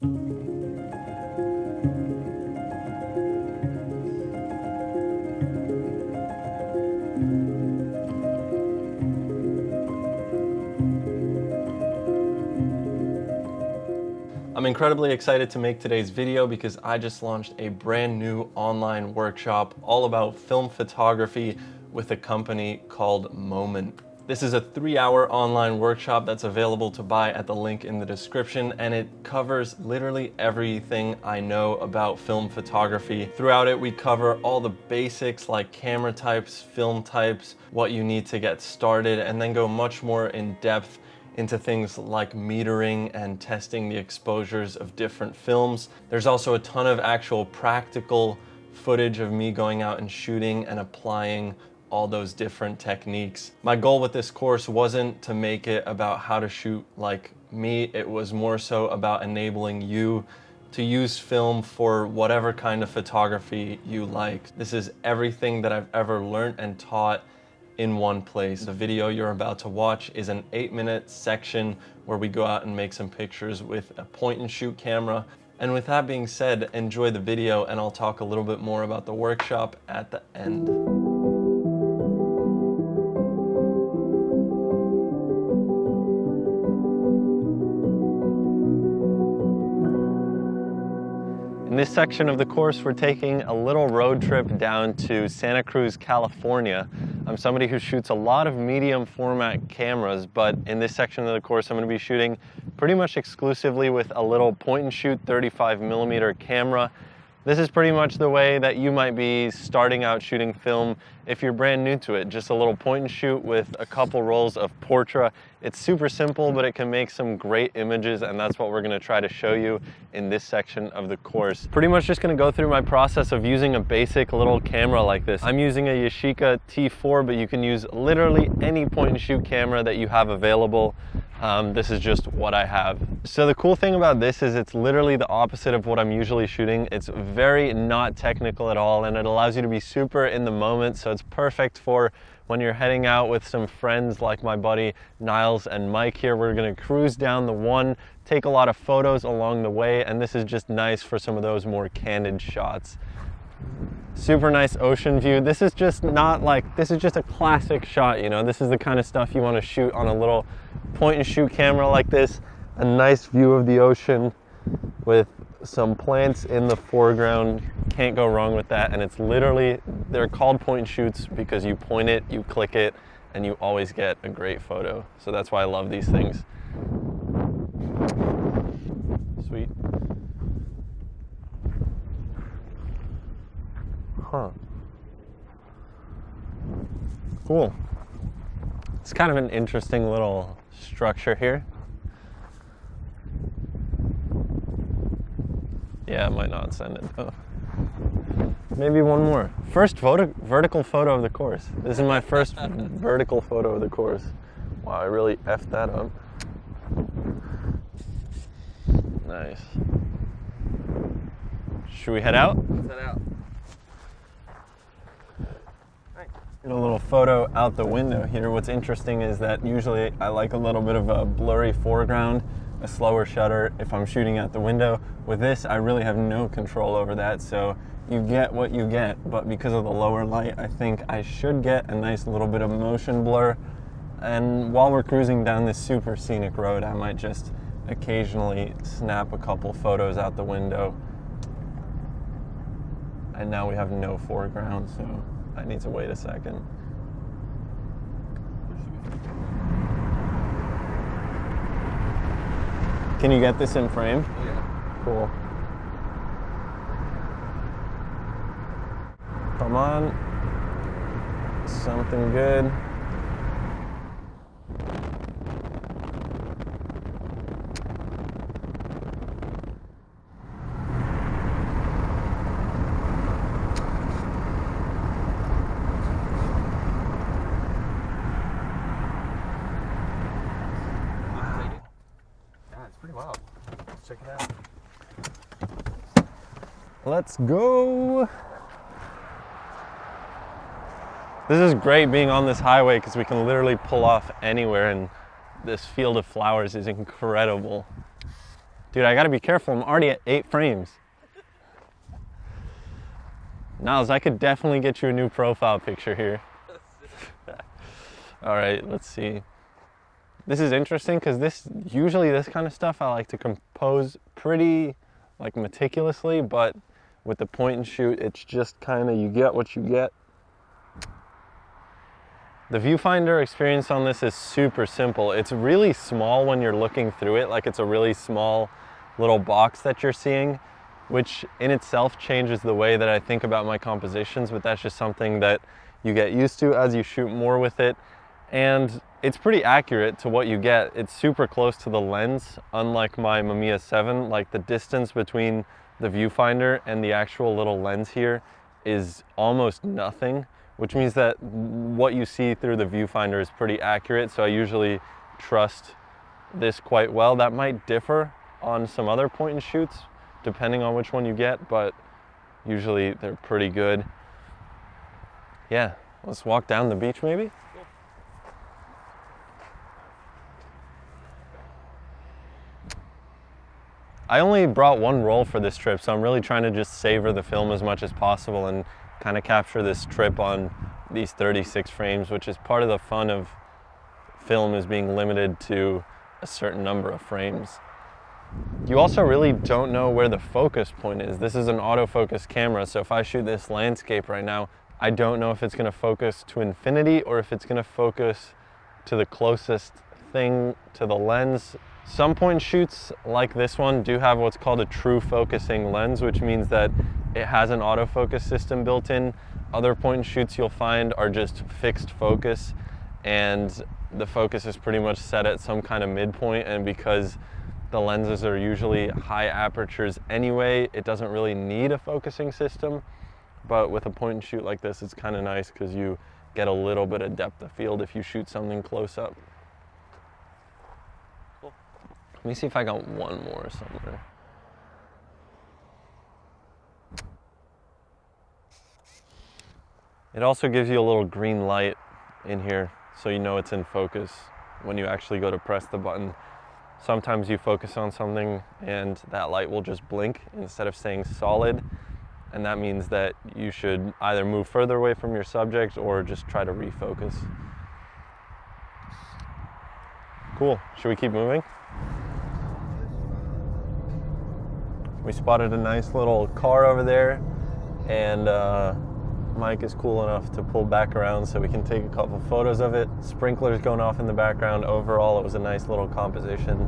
I'm incredibly excited to make today's video because I just launched a brand new online workshop all about film photography with a company called Moment. This is a 3-hour online workshop that's available to buy at the link in the description, and it covers literally everything I know about film photography. Throughout it, we cover all the basics like camera types, film types, what you need to get started, and then go much more in depth into things like metering and testing the exposures of different films. There's also a ton of actual practical footage of me going out and shooting and applying all those different techniques. My goal with this course wasn't to make it about how to shoot like me. It was more so about enabling you to use film for whatever kind of photography you like. This is everything that I've ever learned and taught in one place. The video you're about to watch is an 8-minute section where we go out and make some pictures with a point and shoot camera. And with that being said, enjoy the video and I'll talk a little bit more about the workshop at the end. In this section of the course, we're taking a little road trip down to Santa Cruz, California. I'm somebody who shoots a lot of medium format cameras, but in this section of the course, I'm going to be shooting pretty much exclusively with a little point and shoot 35mm camera. This is pretty much the way that you might be starting out shooting film if you're brand new to it. Just a little point and shoot with a couple rolls of Portra. It's super simple, but it can make some great images, and that's what we're gonna try to show you in this section of the course. Pretty much just gonna go through my process of using a basic little camera like this. I'm using a Yashica T4, but you can use literally any point and shoot camera that you have available. This is just what I have. So the cool thing about this is it's literally the opposite of what I'm usually shooting. It's very not technical at all, and it allows you to be super in the moment. So it's perfect for when you're heading out with some friends like my buddy Niles and Mike here. We're gonna cruise down the one, take a lot of photos along the way, and this is just nice for some of those more candid shots. Super nice ocean view. This is just not like, this is just a classic shot, you know? This is the kind of stuff you want to shoot on a little point and shoot camera like this. A nice view of the ocean with some plants in the foreground. Can't go wrong with that. And it's literally, they're called point and shoots because you point it, you click it, and you always get a great photo. So that's why I love these things. Sweet. Huh. Cool. It's kind of an interesting little structure here. Yeah, I might not send it though. Maybe one more. First vertical photo of the course. This is my first vertical photo of the course. Wow, I really effed that up. Nice. Should we head out? Let's head out. Get a little photo out the window here. What's interesting is that usually I like a little bit of a blurry foreground, a slower shutter if I'm shooting out the window. With this, I really have no control over that, so you get what you get. But because of the lower light, I think I should get a nice little bit of motion blur. And while we're cruising down this super scenic road, I might just occasionally snap a couple photos out the window. And now we have no foreground, so I need to wait a second. Can you get this in frame? Yeah. Cool. Come on. Something good. Pretty wild. Let's check it out. Let's go. This is great being on this highway because we can literally pull off anywhere, and this field of flowers is incredible. Dude, I gotta be careful. I'm already at 8 frames. Niles, I could definitely get you a new profile picture here. All right, let's see. This is interesting because usually this kind of stuff I like to compose pretty like meticulously, but with the point and shoot, it's just kind of, you get what you get. The viewfinder experience on this is super simple. It's really small when you're looking through it, like it's a really small little box that you're seeing, which in itself changes the way that I think about my compositions, but that's just something that you get used to as you shoot more with it. And it's pretty accurate to what you get. It's super close to the lens, unlike my Mamiya 7. Like the distance between the viewfinder and the actual little lens here is almost nothing, which means that what you see through the viewfinder is pretty accurate. So I usually trust this quite well. That might differ on some other point and shoots, depending on which one you get, but usually they're pretty good. Yeah, let's walk down the beach maybe? Cool. I only brought one roll for this trip, so I'm really trying to just savor the film as much as possible and kind of capture this trip on these 36 frames, which is part of the fun of film, is being limited to a certain number of frames. You also really don't know where the focus point is. This is an autofocus camera, so if I shoot this landscape right now, I don't know if it's going to focus to infinity or if it's going to focus to the closest thing to the lens. Some point shoots like this one do have what's called a true focusing lens, which means that it has an autofocus system built in. Other point shoots you'll find are just fixed focus, and the focus is pretty much set at some kind of midpoint, and because the lenses are usually high apertures anyway, it doesn't really need a focusing system. But with a point and shoot like this, it's kind of nice because you get a little bit of depth of field if you shoot something close up. Cool. Let me see if I got one more somewhere. It also gives you a little green light in here, so you know it's in focus when you actually go to press the button. Sometimes you focus on something and that light will just blink instead of staying solid, and that means that you should either move further away from your subject or just try to refocus. Cool. Should we keep moving? We spotted a nice little car over there, and Mike is cool enough to pull back around so we can take a couple photos of it. Sprinklers going off in the background. Overall, it was a nice little composition.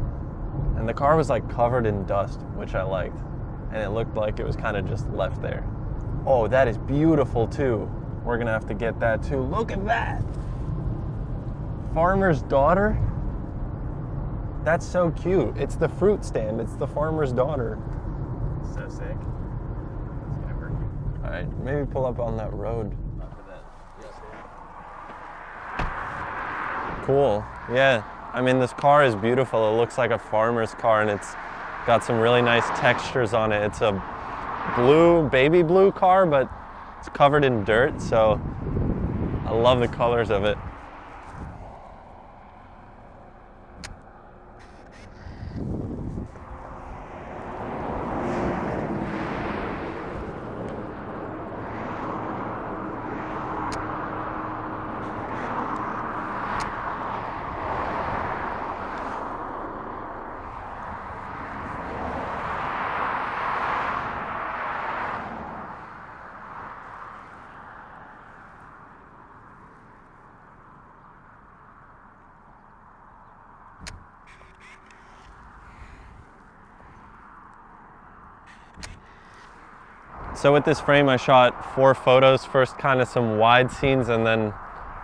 And the car was like covered in dust, which I liked. And it looked like it was kind of just left there. Oh, that is beautiful too. We're gonna have to get that too. Look at that! Farmer's daughter? That's so cute. It's the fruit stand. It's the farmer's daughter. So sick. It's gonna work you. All right, maybe pull up on that road. Not for that. Yes. Cool. Yeah. I mean, this car is beautiful. It looks like a farmer's car, and it's got some really nice textures on it. It's a blue, baby blue car, but it's covered in dirt, so I love the colors of it. So with this frame, I shot 4 photos. First, kind of some wide scenes, and then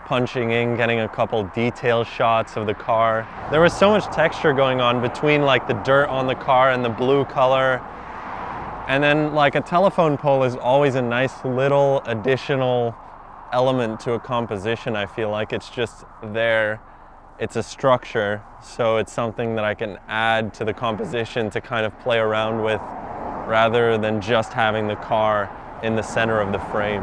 punching in, getting a couple detail shots of the car. There was so much texture going on between like the dirt on the car and the blue color. And then like a telephone pole is always a nice little additional element to a composition. I feel like it's just there. It's a structure, so it's something that I can add to the composition to kind of play around with, rather than just having the car in the center of the frame.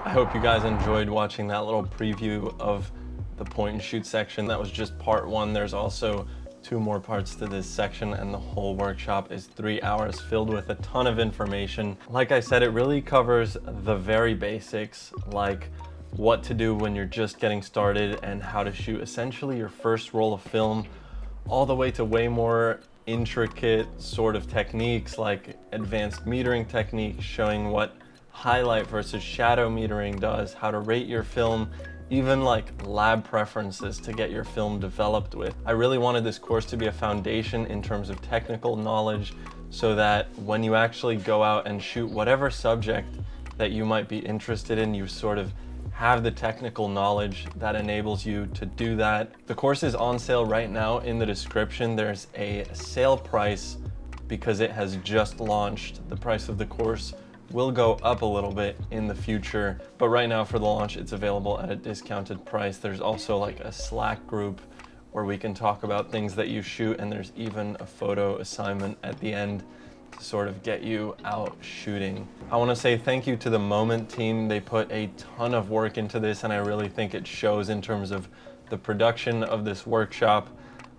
I hope you guys enjoyed watching that little preview of the point and shoot section. That was just part 1. There's also 2 more parts to this section, and the whole workshop is 3 hours filled with a ton of information. Like I said, it really covers the very basics, like what to do when you're just getting started and how to shoot essentially your first roll of film, all the way to way more intricate sort of techniques like advanced metering techniques, showing what highlight versus shadow metering does, how to rate your film, even like lab preferences to get your film developed with. I really wanted this course to be a foundation in terms of technical knowledge so that when you actually go out and shoot whatever subject that you might be interested in, you sort of have the technical knowledge that enables you to do that. The course is on sale right now. In the description, there's a sale price because it has just launched. The price of the course will go up a little bit in the future, but right now for the launch, it's available at a discounted price. There's also like a Slack group where we can talk about things that you shoot, and there's even a photo assignment at the end to sort of get you out shooting. I want to say thank you to the Moment team. They put a ton of work into this, and I really think it shows in terms of the production of this workshop.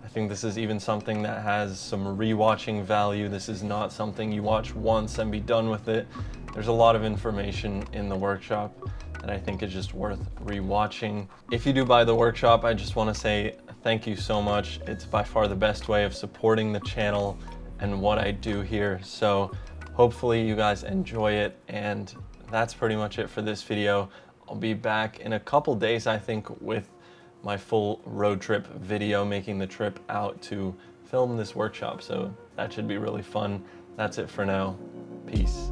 I think this is even something that has some rewatching value. This is not something you watch once and be done with it. There's a lot of information in the workshop that I think is just worth rewatching. If you do buy the workshop, I just want to say thank you so much. It's by far the best way of supporting the channel and what I do here. So hopefully you guys enjoy it, and that's pretty much it for this video. I'll be back in a couple days, I think, with my full road trip video, making the trip out to film this workshop. So that should be really fun. That's it for now. Peace.